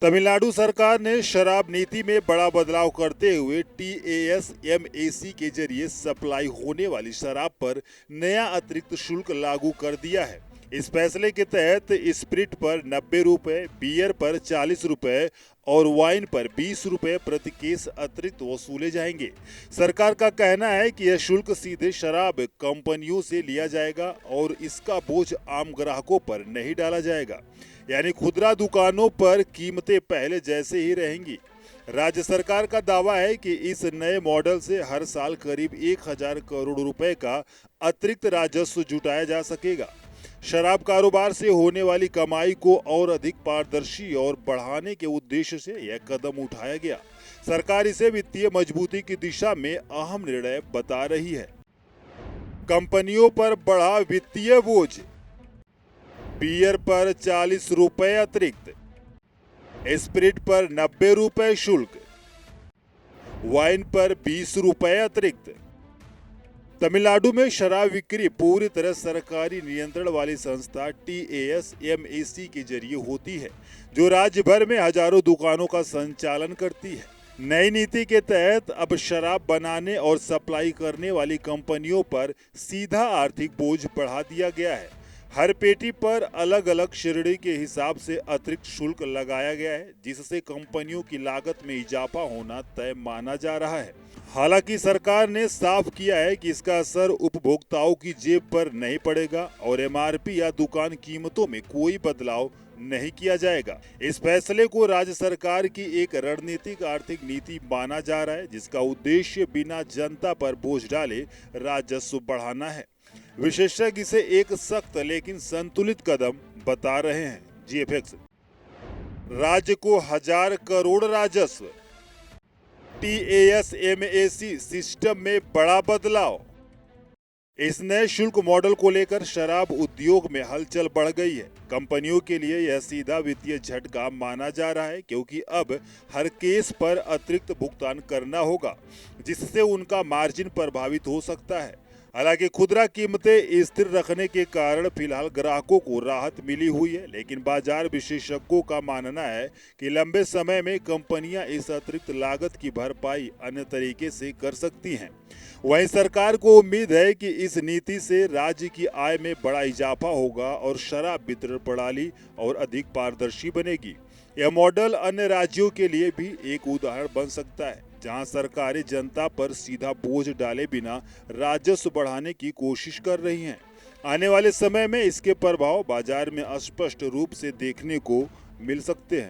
तमिलनाडु सरकार ने शराब नीति में बड़ा बदलाव करते हुए TAS-MAC के जरिए सप्लाई होने वाली शराब पर नया अतिरिक्त शुल्क लागू कर दिया है। इस फैसले के तहत स्प्रिट पर 90 रुपए, बियर पर 40 रुपए और वाइन पर 20 रुपए प्रति केस अतिरिक्त वसूले जाएंगे। सरकार का कहना है कि यह शुल्क सीधे शराब कंपनियों से लिया जाएगा और इसका बोझ आम ग्राहकों पर नहीं डाला जाएगा, यानी खुदरा दुकानों पर कीमतें पहले जैसे ही रहेंगी। राज्य सरकार का दावा है कि इस नए मॉडल से हर साल करीब 1000 करोड़ रुपए का अतिरिक्त राजस्व जुटाया जा सकेगा। शराब कारोबार से होने वाली कमाई को और अधिक पारदर्शी और बढ़ाने के उद्देश्य से यह कदम उठाया गया। सरकार इसे वित्तीय मजबूती की दिशा में अहम निर्णय बता रही है। कंपनियों पर बढ़ा वित्तीय बोझ, बियर पर 40 रुपए अतिरिक्त, स्प्रिट पर 90 रुपए शुल्क, वाइन पर 20 रुपए अतिरिक्त। तमिलनाडु में शराब बिक्री पूरी तरह सरकारी नियंत्रण वाली संस्था TAS-MAC के जरिए होती है, जो राज्य भर में हजारों दुकानों का संचालन करती है। नई नीति के तहत अब शराब बनाने और सप्लाई करने वाली कंपनियों पर सीधा आर्थिक बोझ बढ़ा दिया गया है। हर पेटी पर अलग अलग श्रेणी के हिसाब से अतिरिक्त शुल्क लगाया गया है, जिससे कंपनियों की लागत में इजाफा होना तय माना जा रहा है। हालांकि सरकार ने साफ किया है कि इसका असर उपभोक्ताओं की जेब पर नहीं पड़ेगा और MRP या दुकान कीमतों में कोई बदलाव नहीं किया जाएगा। इस फैसले को राज्य सरकार की एक रणनीतिक आर्थिक नीति माना जा रहा है, जिसका उद्देश्य बिना जनता पर बोझ डाले राजस्व बढ़ाना है। विशेषज्ञ इसे एक सख्त लेकिन संतुलित कदम बता रहे हैं। GFX राज्य को 1000 करोड़ राजस्व, TAS-MAC सिस्टम में बड़ा बदलाव। इस नए शुल्क मॉडल को लेकर शराब उद्योग में हलचल बढ़ गई है। कंपनियों के लिए यह सीधा वित्तीय झटका माना जा रहा है, क्योंकि अब हर केस पर अतिरिक्त भुगतान करना होगा, जिससे उनका मार्जिन प्रभावित हो सकता है। हालांकि खुदरा कीमतें स्थिर रखने के कारण फिलहाल ग्राहकों को राहत मिली हुई है, लेकिन बाजार विशेषज्ञों का मानना है कि लंबे समय में कंपनियां इस अतिरिक्त लागत की भरपाई अन्य तरीके से कर सकती हैं। वहीं सरकार को उम्मीद है कि इस नीति से राज्य की आय में बड़ा इजाफा होगा और शराब वितरण प्रणाली और अधिक पारदर्शी बनेगी। यह मॉडल अन्य राज्यों के लिए भी एक उदाहरण बन सकता है, जहां सरकारें जनता पर सीधा बोझ डाले बिना राजस्व बढ़ाने की कोशिश कर रही हैं। आने वाले समय में इसके प्रभाव बाजार में स्पष्ट रूप से देखने को मिल सकते हैं।